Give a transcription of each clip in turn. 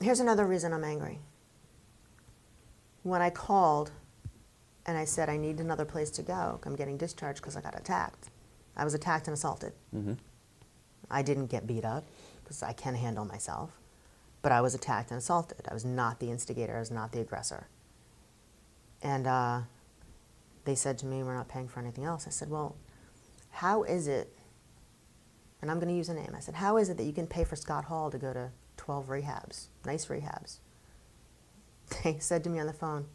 Here's another reason I'm angry. When I called and I said I need another place to go, I'm getting discharged because I got attacked. I was attacked and assaulted. Mm-hmm. I didn't get beat up because I can handle myself, but I was attacked and assaulted. I was not the instigator. I was not the aggressor. And they said to me, we're not paying for anything else. I said, well, how is it, and I'm going to use a name. I said, how is it that you can pay for Scott Hall to go to 12 rehabs, nice rehabs? They said to me on the phone,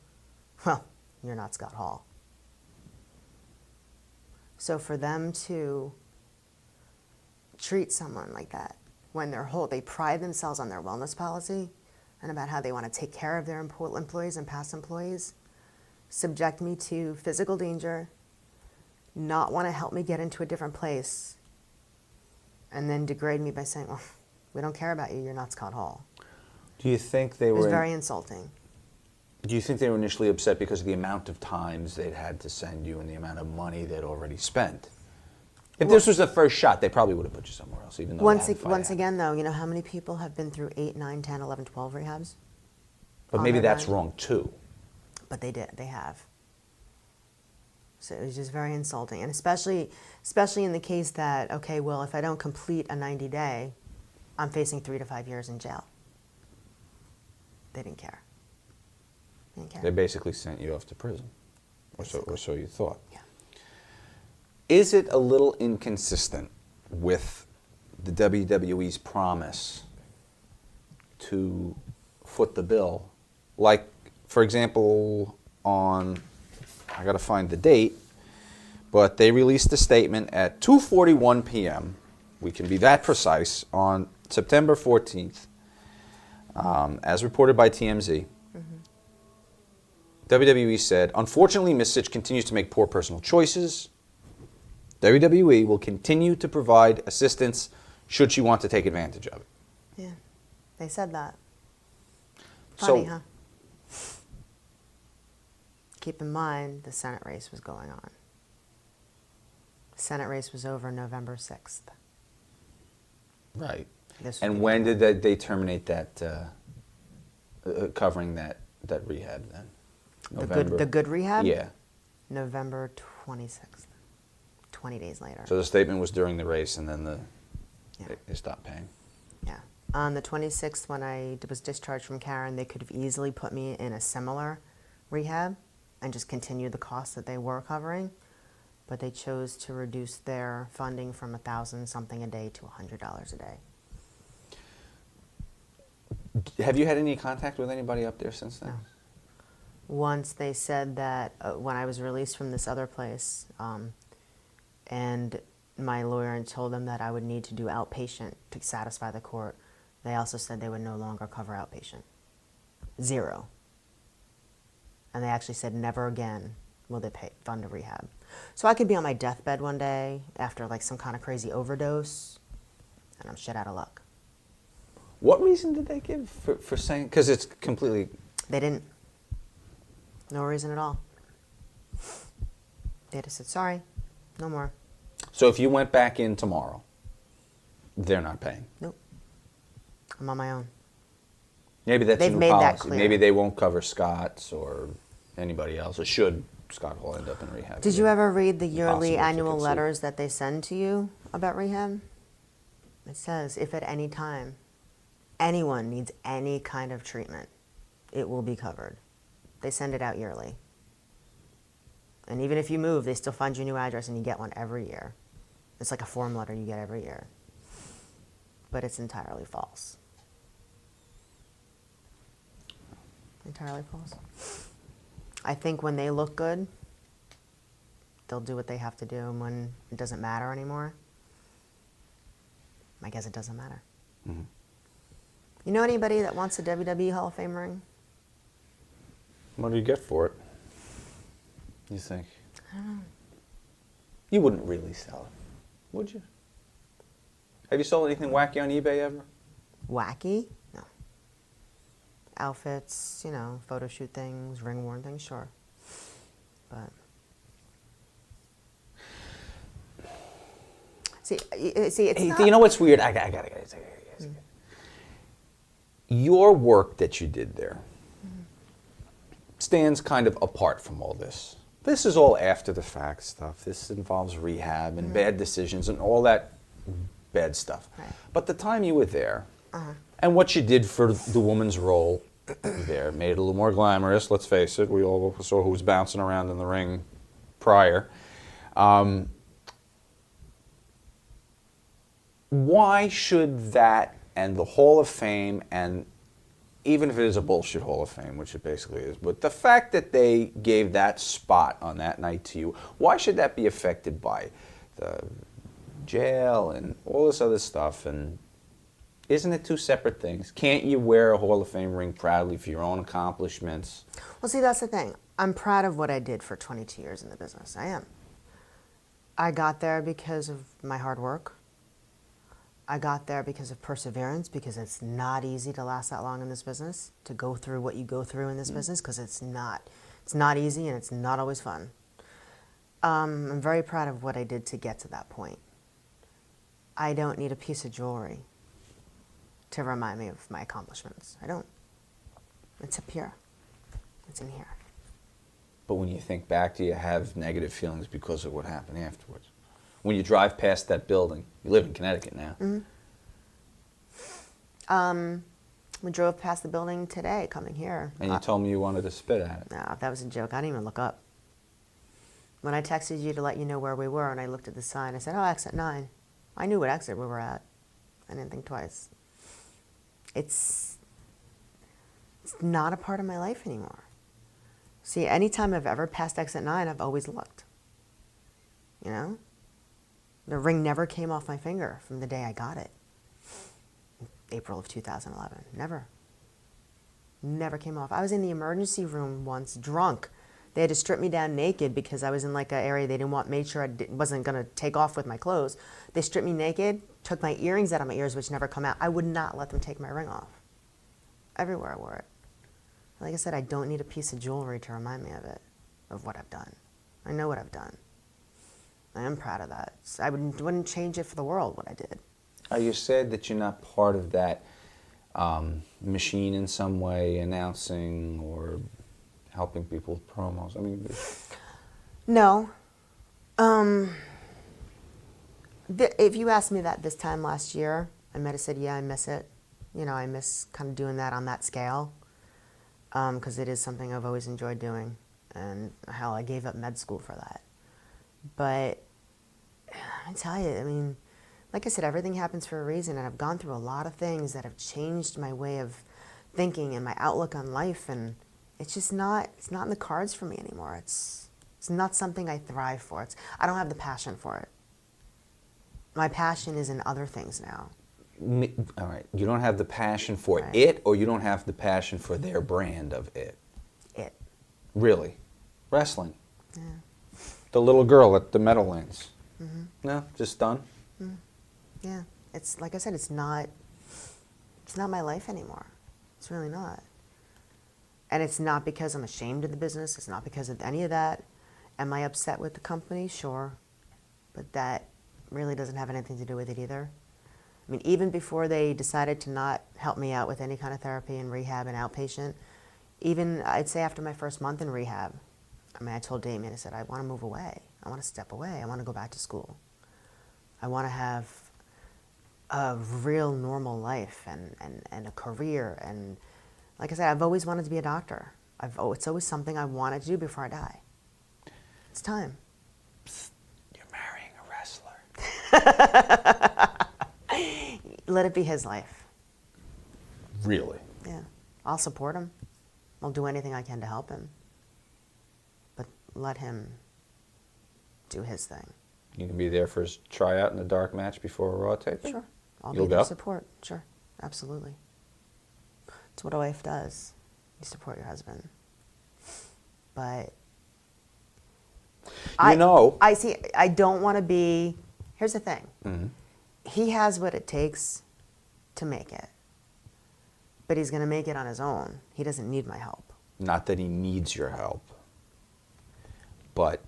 well, you're not Scott Hall. So for them to treat someone like that when they pride themselves on their wellness policy and about how they want to take care of their employees and past employees, subject me to physical danger, not want to help me get into a different place, and then degrade me by saying, well, we don't care about you, you're not Scott Hall. Do you think they It was were... very insulting. Do you think they were initially upset because of the amount of times they'd had to send you and the amount of money they'd already spent? If this was the first shot, they probably would have put you somewhere else, even though Once again, though, you know how many people have been through 8, 9, 10, 11, 12 rehabs? But maybe that's wrong, too. But they have. So it was just very insulting. And especially in the case that, okay, well, if I don't complete a 90-day, I'm facing 3 to 5 years in jail. They didn't care. They basically sent you off to prison, or so you thought. Yeah. Is it a little inconsistent with the WWE's promise to foot the bill? Like, for example, I got to find the date, but they released a statement at 2:41 p.m. We can be that precise, on September 14th, as reported by TMZ. WWE said, unfortunately, Ms. Sytch continues to make poor personal choices. WWE will continue to provide assistance should she want to take advantage of it. Yeah, they said that. Funny, huh? Keep in mind, the Senate race was going on. The Senate race was over November 6th. Right. And when did they terminate that, covering that rehab then? The good rehab? Yeah. November 26th, 20 days later. So the statement was during the race, and then they stopped paying. Yeah. On the 26th, when I was discharged from Karen, they could have easily put me in a similar rehab and just continued the costs that they were covering, but they chose to reduce their funding from $1,000-something a day to $100 a day. Have you had any contact with anybody up there since then? No. Once they said that when I was released from this other place, and my lawyer told them that I would need to do outpatient to satisfy the court, they also said they would no longer cover outpatient. 0. And they actually said never again will they fund a rehab. So I could be on my deathbed one day after like some kind of crazy overdose, and I'm shit out of luck. What reason did they give for saying? Because it's completely... They didn't. No reason at all. They just said, sorry, no more. So if you went back in tomorrow, they're not paying? Nope. I'm on my own. Maybe that's They've new made policy. that clear. Maybe they won't cover Scott's or anybody else. Or should Scott Hall end up in rehab? Did you ever read the yearly Impossible to annual conceive. letters that they send to you about rehab? It says, if at any time anyone needs any kind of treatment, it will be covered. They send it out yearly. And even if you move, they still find you a new address and you get one every year. It's like a form letter you get every year. But it's entirely false. Entirely false. I think when they look good, they'll do what they have to do, and when it doesn't matter anymore, I guess it doesn't matter. Mm-hmm. You know anybody that wants a WWE Hall of Fame ring? What do you get for it? You think? I don't know. You wouldn't really sell it, would you? Have you sold anything wacky on eBay ever? Wacky? No. Outfits, you know, photo shoot things, ring worn things, sure. But see, it's Hey, not. you know what's weird? I gotta. your work that you did there stands kind of apart from all this. This is all after the fact stuff. This involves rehab and bad decisions and all that bad stuff. Right. But the time you were there and what you did for the woman's role there made it a little more glamorous, let's face it. We all saw who was bouncing around in the ring prior. Why should that and the Hall of Fame, and even if it is a bullshit Hall of Fame, which it basically is, but the fact that they gave that spot on that night to you, why should that be affected by the jail and all this other stuff? And isn't it two separate things? Can't you wear a Hall of Fame ring proudly for your own accomplishments? Well, see, that's the thing. I'm proud of what I did for 22 years in the business. I am. I got there because of my hard work. I got there because of perseverance, because it's not easy to last that long in this business, to go through what you go through in this business, because it's not easy and it's not always fun. I'm very proud of what I did to get to that point. I don't need a piece of jewelry to remind me of my accomplishments. I don't. It's up here. It's in here. But when you think back, do you have negative feelings because of what happened afterwards? When you drive past that building, you live in Connecticut now. We drove past the building today coming here. And you told me you wanted to spit at it. No, that was a joke. I didn't even look up. When I texted you to let you know where we were and I looked at the sign, I said, oh, exit 9. I knew what exit we were at. I didn't think twice. It's not a part of my life anymore. See, anytime I've ever passed exit 9, I've always looked. You know? The ring never came off my finger from the day I got it. April of 2011. Never. Never came off. I was in the emergency room once, drunk. They had to strip me down naked because I was in like an area they made sure I wasn't going to take off with my clothes. They stripped me naked, took my earrings out of my ears, which never come out. I would not let them take my ring off. Everywhere I wore it. Like I said, I don't need a piece of jewelry to remind me of it, of what I've done. I know what I've done. I am proud of that. I wouldn't change it for the world, what I did. You said that you're not part of that machine in some way, announcing or helping people with promos. I mean, no. If you asked me that this time last year, I might have said, yeah, I miss it. You know, I miss kind of doing that on that scale, because it is something I've always enjoyed doing. And hell, I gave up med school for that. But I tell you, I mean, like I said, everything happens for a reason, and I've gone through a lot of things that have changed my way of thinking and my outlook on life, and it's just not in the cards for me anymore. It's not something I thrive for. I don't have the passion for it. My passion is in other things now. all right, you don't have the passion for Right. it, or you don't have the passion for their brand of it? It. Really? Wrestling? Yeah. The little girl at the Meadowlands? No, just done? Yeah. It's like I said, it's not my life anymore. It's really not. And it's not because I'm ashamed of the business. It's not because of any of that. Am I upset with the company? Sure. But that really doesn't have anything to do with it either. I mean, even before they decided to not help me out with any kind of therapy and rehab and outpatient, even I'd say after my first month in rehab, I mean, I told Damien, I said, I want to move away. I want to step away. I want to go back to school. I want to have a real normal life and a career. And like I said, I've always wanted to be a doctor. It's always something I wanted to do before I die. It's time. You're marrying a wrestler. Let it be his life. Really? Yeah. I'll support him. I'll do anything I can to help him. But let him do his thing. You can be there for his tryout in the dark match before a Raw taping? Sure. I'll You'll be there go? to support. Sure. Absolutely. It's what a wife does. You support your husband. But I see, I don't want to be, here's the thing. Mm-hmm. He has what it takes to make it. But he's going to make it on his own. He doesn't need my help. Not that he needs your help, but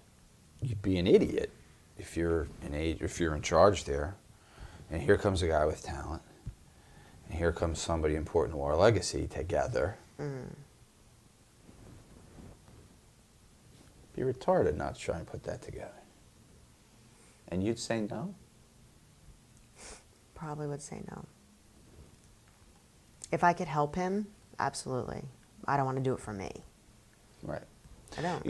you'd be an idiot if you're in charge there, and here comes a guy with talent, and here comes somebody important to our legacy together. Be retarded not to try and put that together. And you'd say no? Probably would say no. If I could help him, absolutely. I don't want to do it for me. Right. I don't.